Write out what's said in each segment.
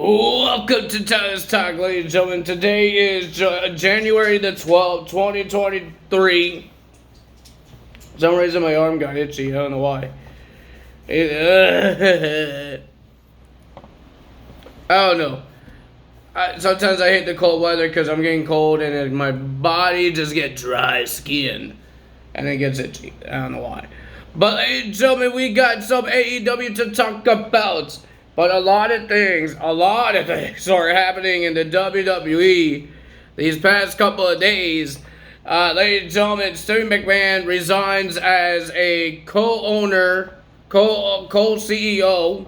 Welcome to Tyler's Talk, ladies and gentlemen. Today is January the 12th, 2023. For some reason, my arm got itchy. I don't know why. I don't know. Sometimes I hate the cold weather because I'm getting cold and then my body just gets dry skin. And it gets itchy. I don't know why. But, ladies and gentlemen, we got some AEW to talk about. But a lot of things are happening in the WWE these past couple of days. Ladies and gentlemen, Steven McMahon resigns as a co-owner, co-CEO.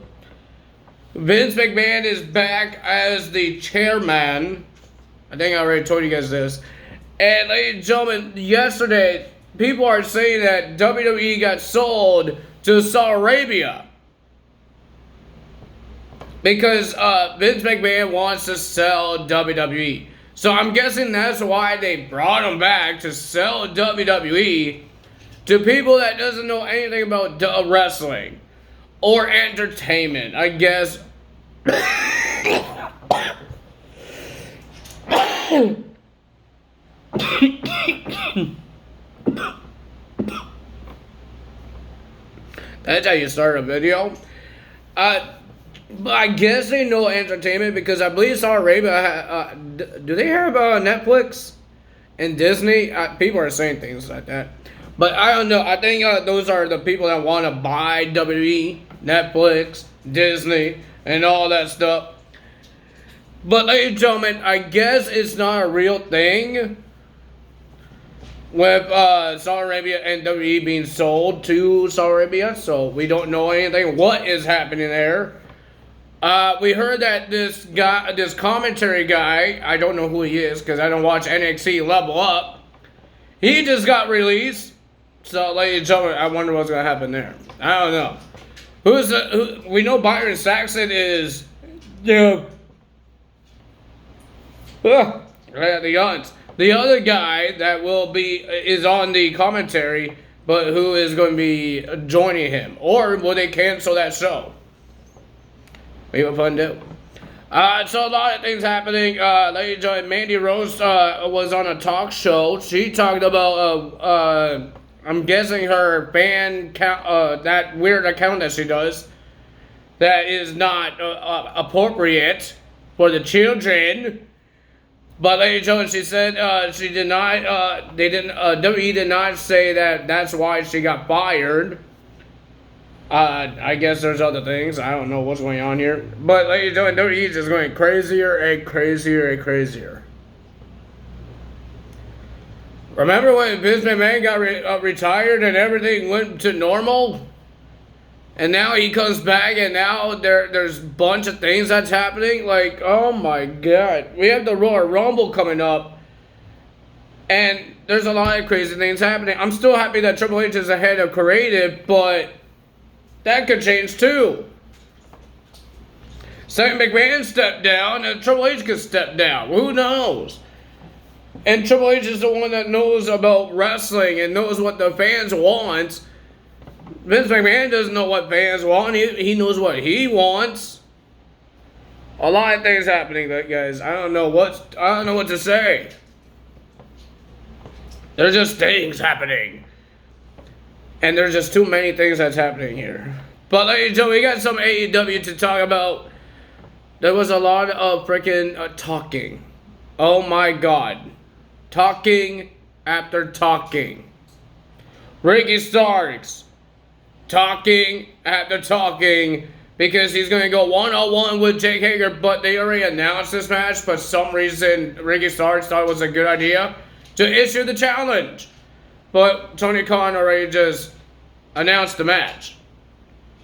Vince McMahon is back as the chairman. I think I already told you guys this. And ladies and gentlemen, yesterday, people are saying that WWE got sold to Saudi Arabia. Because Vince McMahon wants to sell WWE. So I'm guessing that's why they brought him back to sell WWE to people that doesn't know anything about wrestling or entertainment, I guess. That's how you start a video. I guess they know entertainment because I believe Saudi Arabia, do they have Netflix and Disney? People are saying things like that. But I don't know. I think those are the people that want to buy WWE, Netflix, Disney, and all that stuff. But ladies and gentlemen, I guess it's not a real thing with Saudi Arabia and WWE being sold to Saudi Arabia. So we don't know anything. What is happening there? We heard that this commentary guy, I don't know who he is because I don't watch NXT Level Up. He just got released. So, ladies and gentlemen, I wonder what's going to happen there. I don't know. We know Byron Saxton is, the Yuns. The other guy that is on the commentary, but who is going to be joining him? Or will they cancel that show? We have fun too. So a lot of things happening. Ladies and gentlemen, Mandy Rose was on a talk show. She talked about, I'm guessing her fan count, that weird account that she does, that is not appropriate for the children. But ladies and gentlemen, she said she did not. WWE did not say that that's why she got fired. I guess there's other things. I don't know what's going on here. But ladies and gentlemen, WWE is just going crazier and crazier and crazier. Remember when Vince McMahon got retired and everything went to normal? And now he comes back and now there's a bunch of things that's happening. Like, oh my God. We have the Royal Rumble coming up. And there's a lot of crazy things happening. I'm still happy that Triple H is ahead of creative, but that could change too. Steven McMahon stepped down and Triple H could step down. Who knows? And Triple H is the one that knows about wrestling and knows what the fans want. Vince McMahon doesn't know what fans want. He knows what he wants. A lot of things happening, guys. I don't know what to say. There's just things happening. And there's just too many things that's happening here. But ladies and gentlemen, we got some AEW to talk about. There was a lot of freaking talking. Oh my God. Talking after talking. Ricky Starks. Talking after talking. Because he's going to go one-on-one with Jake Hager. But they already announced this match. For some reason, Ricky Starks thought it was a good idea to issue the challenge. But Tony Khan already just announced the match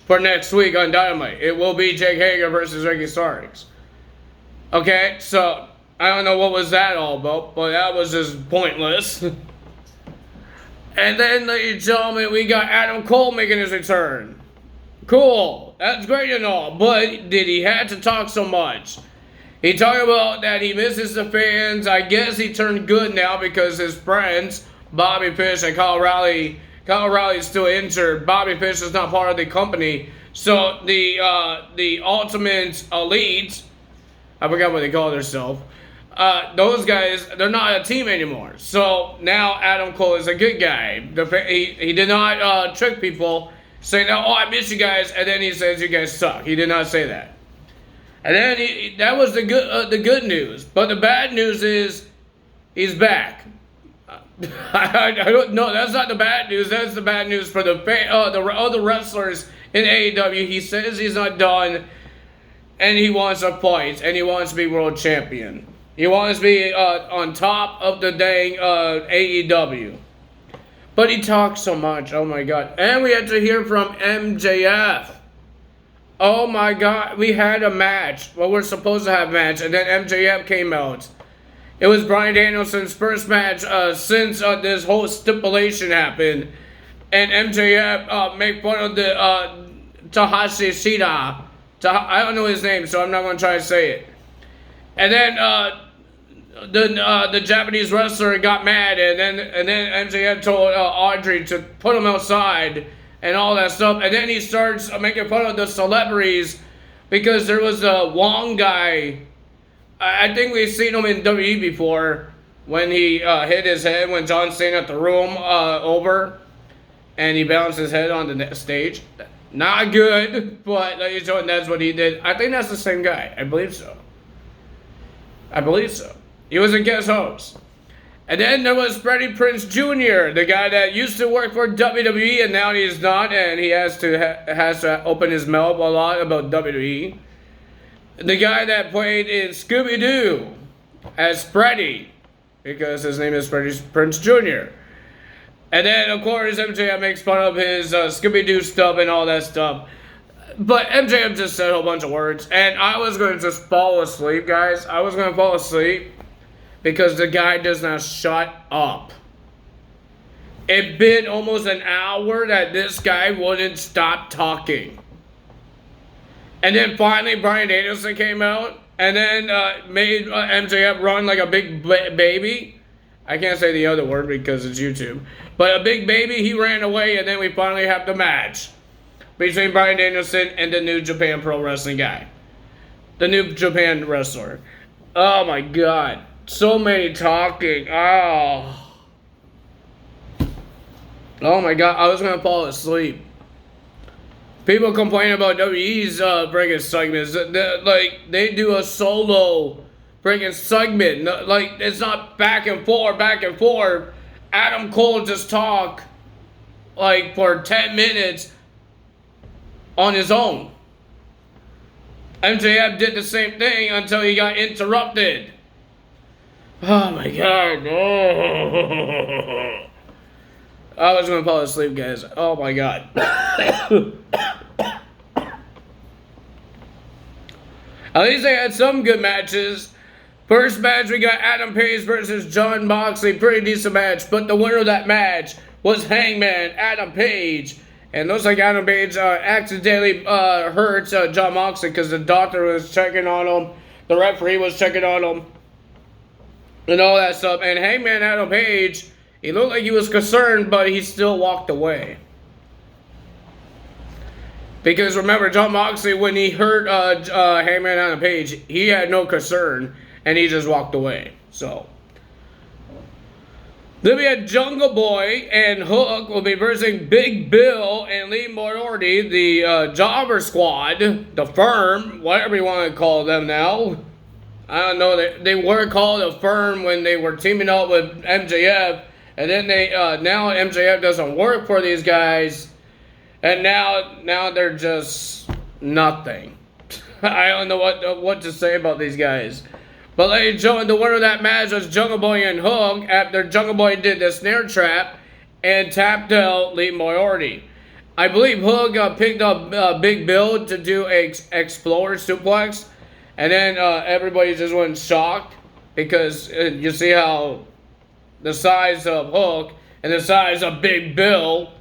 for next week on Dynamite. It will be Jake Hager versus Ricky Starks. Okay, so I don't know what was that all about, but that was just pointless. And then, ladies and gentlemen, we got Adam Cole making his return. Cool, that's great and all, but did he have to talk so much? He talked about that he misses the fans. I guess he turned good now because his friends, Bobby Fish and Kyle O'Reilly is still injured. Bobby Fish is not part of the company. So the Ultimate Elite I forgot what they call themselves. Those guys, they're not a team anymore. So now Adam Cole is a good guy. He did not trick people, saying, "Oh, I miss you guys," and then he says, "You guys suck." He did not say that. And then that was the good news. But the bad news is he's back. I don't know. That's not the bad news. That's the bad news for the other wrestlers in AEW. He says he's not done, and he wants to fight, and he wants to be world champion. He wants to be on top of the dang AEW. But he talks so much. Oh my God. And we had to hear from MJF. Oh my God. We had a match. Well, we're supposed to have a match. And then MJF came out. It was Bryan Danielson's first match since this whole stipulation happened. And MJF made fun of the Tahashi Shida. I don't know his name, so I'm not going to try to say it. And then the Japanese wrestler got mad, and then MJF told Audrey to put him outside and all that stuff. And then he starts making fun of the celebrities because there was a Wong guy. I think we've seen him in WWE before when he hit his head when John Cena threw him over, and he bounced his head on the stage. Not good, but that's what he did. I think that's the same guy. I believe so. He was a guest host. And then there was Freddie Prinze Jr., the guy that used to work for WWE and now he's not, and he has to open his mouth a lot about WWE. The guy that played in Scooby-Doo as Freddy, because his name is Freddie Prinze Jr. And then, of course, MJF makes fun of his Scooby-Doo stuff and all that stuff. But MJF just said a whole bunch of words, and I was going to just fall asleep, guys. I was going to fall asleep because the guy does not shut up. It's been almost an hour that this guy wouldn't stop talking. And then finally, Bryan Danielson came out and then made MJF run like a big baby. I can't say the other word because it's YouTube. But a big baby, he ran away, and then we finally have the match between Bryan Danielson and the New Japan Pro Wrestling guy. The New Japan wrestler. Oh my God. So many talking. Oh my God. I was going to fall asleep. People complain about WWE's breaking segments. They do a solo breaking segment. Like, it's not back and forth. Adam Cole just talk like for 10 minutes on his own. MJF did the same thing until he got interrupted. Oh my God. Oh. I was going to fall asleep, guys. Oh my God. At least they had some good matches. First match, we got Adam Page versus Jon Moxley. Pretty decent match. But the winner of that match was Hangman Adam Page. And looks like Adam Page accidentally hurt Jon Moxley because the doctor was checking on him. The referee was checking on him. And all that stuff. And Hangman Adam Page, he looked like he was concerned, but he still walked away. Because remember, Jon Moxley, when he hurt Hangman Adam Page, he had no concern. And he just walked away. So. Then we had Jungle Boy and Hook will be versing Big Bill and Lee Moriarty, the Jobber Squad, the Firm, whatever you want to call them now. I don't know. They were called a Firm when they were teaming up with MJF. And then now MJF doesn't work for these guys. And now they're just nothing. I don't know what to say about these guys. But ladies and gentlemen, the winner of that match was Jungle Boy and Hook after Jungle Boy did the snare trap and tapped out Lee Moriarty. I believe Hook picked up Big Bill to do a Explorer suplex. And then everybody just went shocked because you see how the size of Hook and the size of Big Bill.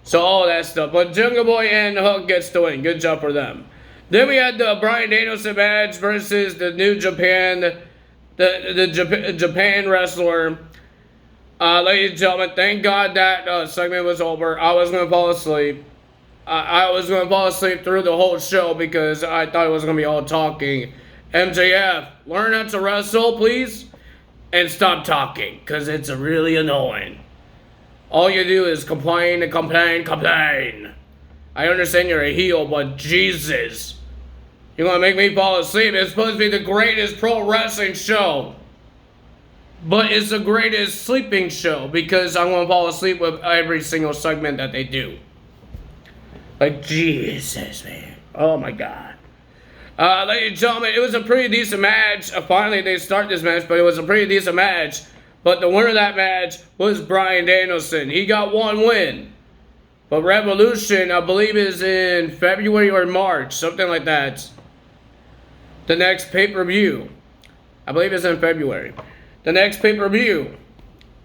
So all that stuff. But Jungle Boy and Hook gets the win. Good job for them. Then we had the Bryan Danielson match versus the New Japan, the Japan wrestler. Ladies and gentlemen, thank God that segment was over. I was going to fall asleep. I was going to fall asleep through the whole show because I thought it was going to be all talking. MJF, learn how to wrestle, please, and stop talking, because it's really annoying. All you do is complain and complain, complain. I understand you're a heel, but Jesus. You're going to make me fall asleep. It's supposed to be the greatest pro wrestling show. But it's the greatest sleeping show because I'm going to fall asleep with every single segment that they do. Like, Jesus, man. Oh, my God. Ladies and gentlemen, it was a pretty decent match. Finally, they start this match, but it was a pretty decent match. But the winner of that match was Bryan Danielson. He got one win. But Revolution, I believe, is in February or March, something like that. The next pay-per-view. I believe it's in February. The next pay-per-view.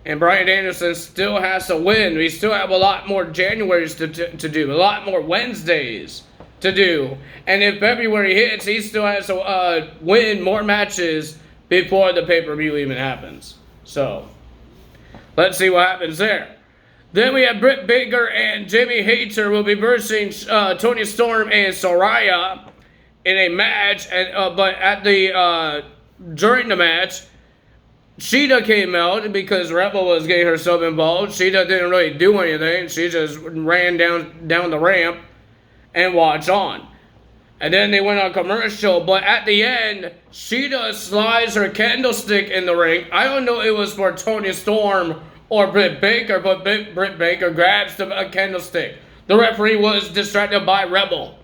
And Bryan Danielson still has to win. We still have a lot more Januaries to do. A lot more Wednesdays to do. And if February hits, he still has to win more matches before the pay-per-view even happens. So, let's see what happens there. Then we have Britt Baker and Jamie Hayter will be versing Toni Storm and Saraya in a match. But at the during the match, Sheeta came out because Rebel was getting herself involved. Sheeta didn't really do anything. She just ran down the ramp and watched on. And then they went on commercial. But at the end, Sheeta slides her candlestick in the ring. I don't know if it was for Toni Storm or Britt Baker, but Britt Baker grabs the candlestick. The referee was distracted by Rebel.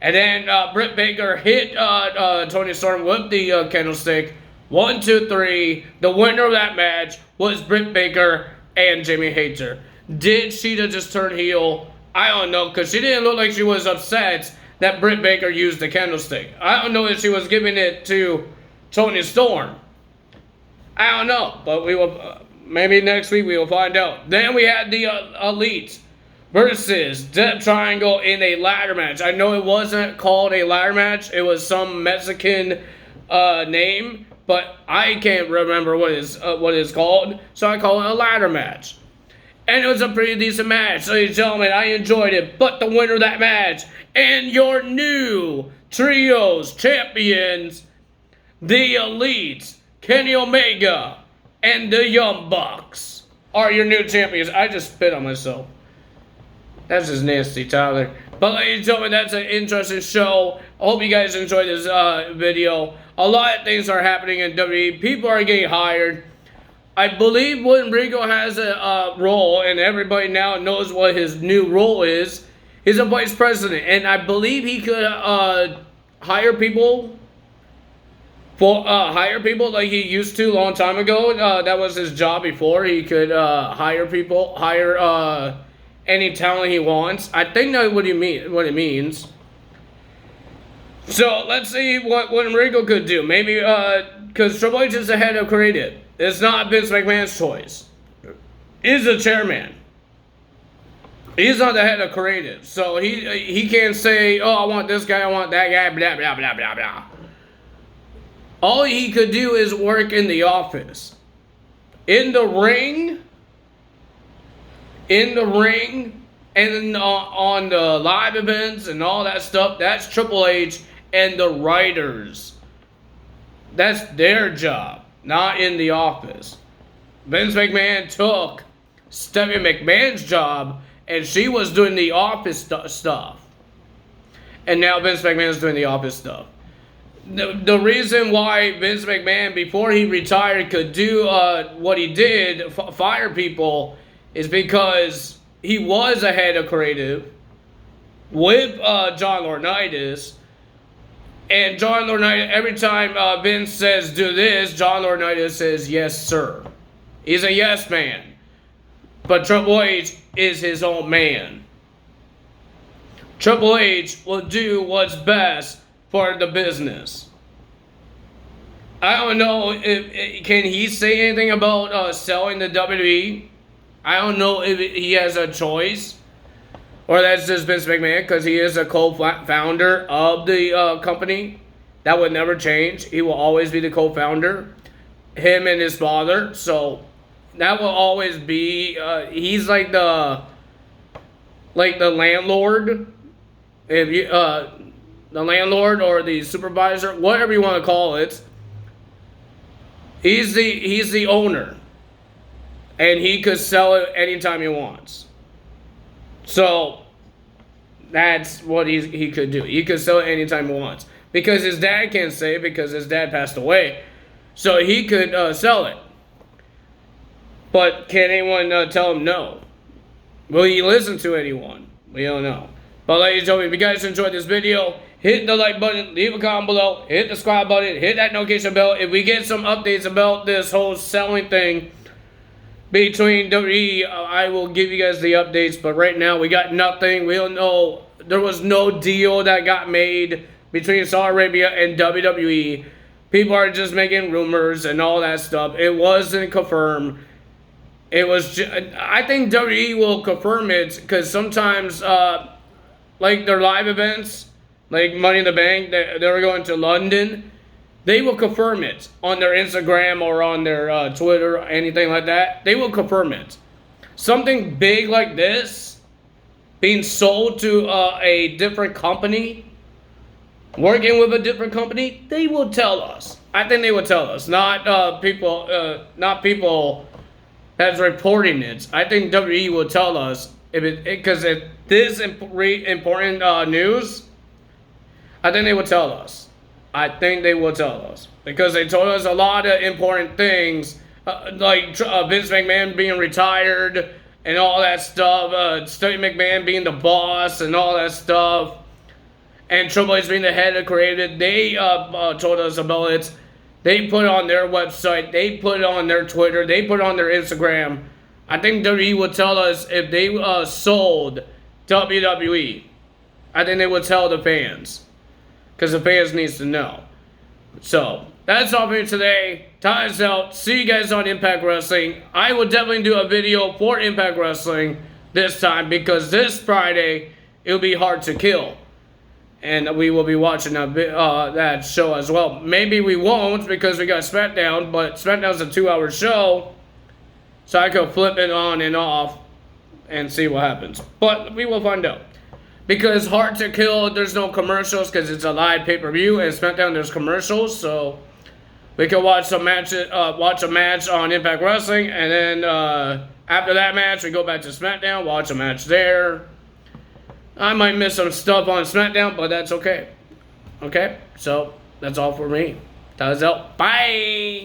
And then Britt Baker hit Toni Storm with the candlestick. 1, 2, 3. The winner of that match was Britt Baker and Jamie Hayter. Did Sheeta just turn heel? I don't know, because she didn't look like she was upset that Britt Baker used the candlestick. I don't know if she was giving it to Toni Storm. I don't know, but we will. Maybe next week we will find out. Then we had the Elite versus Death Triangle in a ladder match. I know it wasn't called a ladder match. It was some Mexican name, but I can't remember what it's called, so I call it a ladder match. And it was a pretty decent match, ladies and gentlemen. I enjoyed it. But the winner of that match and your new Trios champions, the Elite, Kenny Omega, and the Young Bucks are your new champions. I just spit on myself. That's just nasty, Tyler. But ladies and gentlemen, that's an interesting show. I hope you guys enjoyed this video. A lot of things are happening in WWE. People are getting hired. I believe William Regal has a role, and everybody now knows what his new role is. He's a vice president, and I believe he could hire people like he used to a long time ago. That was his job before. He could hire people, any talent he wants. I think that's what it means. So let's see what Regal could do. Maybe because Triple H is the head of creative. It's not Vince McMahon's choice. He's the chairman. He's not the head of creative. So he can't say, oh, I want this guy, I want that guy, blah, blah, blah, blah, blah. All he could do is work in the office. In the ring, and on the live events and all that stuff, that's Triple H and the writers. That's their job, not in the office. Vince McMahon took Stephanie McMahon's job, and she was doing the office stuff. And now Vince McMahon is doing the office stuff. The reason why Vince McMahon, before he retired, could do what he did, fire people, is because he was a head of creative with John Laurinaitis. And John Laurinaitis, every time Vince says do this, John Laurinaitis says yes sir. He's a yes man. But Triple H is his own man. Triple H will do what's best for the business. I don't know if can he say anything about selling the WWE. I don't know if he has a choice, or that's just Vince McMahon, because he is a co-founder of the company. That would never change. He will always be the co-founder. Him and his father. So that will always be. He's like the landlord. If you landlord or the supervisor, whatever you want to call it. He's the owner, and he could sell it anytime he wants. So that's what he could do. He could sell it anytime he wants because his dad can't say it because his dad passed away. So he could sell it. But can anyone tell him no? Will he listen to anyone? We don't know. But ladies and gentlemen, if you guys enjoyed this video, hit the like button, leave a comment below, hit the subscribe button, hit that notification bell. If we get some updates about this whole selling thing between WWE, I will give you guys the updates. But right now, we got nothing. We don't know. There was no deal that got made between Saudi Arabia and WWE. People are just making rumors and all that stuff. It wasn't confirmed. It was. I think WWE will confirm it because sometimes, like their live events, like Money in the Bank, they're going to London. They will confirm it on their Instagram or on their Twitter or anything like that. They will confirm it. Something big like this being sold to a different company, working with a different company, they will tell us. I think they will tell us, not people that's reporting it. I think WWE will tell us because if this important news, I think they will tell us. I think they will tell us because they told us a lot of important things, like Vince McMahon being retired and all that stuff. Stephanie McMahon being the boss and all that stuff, and Triple H being the head of creative. They told us about it. They put it on their website. They put it on their Twitter. They put it on their Instagram. I think WWE will tell us if they sold WWE. I think they would tell the fans. Because the fans needs to know. So, that's all for me today. Time's out. See you guys on Impact Wrestling. I will definitely do a video for Impact Wrestling this time. Because this Friday, it'll be Hard to Kill. And we will be watching that show as well. Maybe we won't because we got SmackDown. But SmackDown's a 2-hour show. So I could flip it on and off and see what happens. But we will find out. Because Hard to Kill, there's no commercials because it's a live pay-per-view. And SmackDown, there's commercials. So we can watch a match on Impact Wrestling. And then after that match, we go back to SmackDown, watch a match there. I might miss some stuff on SmackDown, but that's okay. Okay? So that's all for me. Time's out. Bye!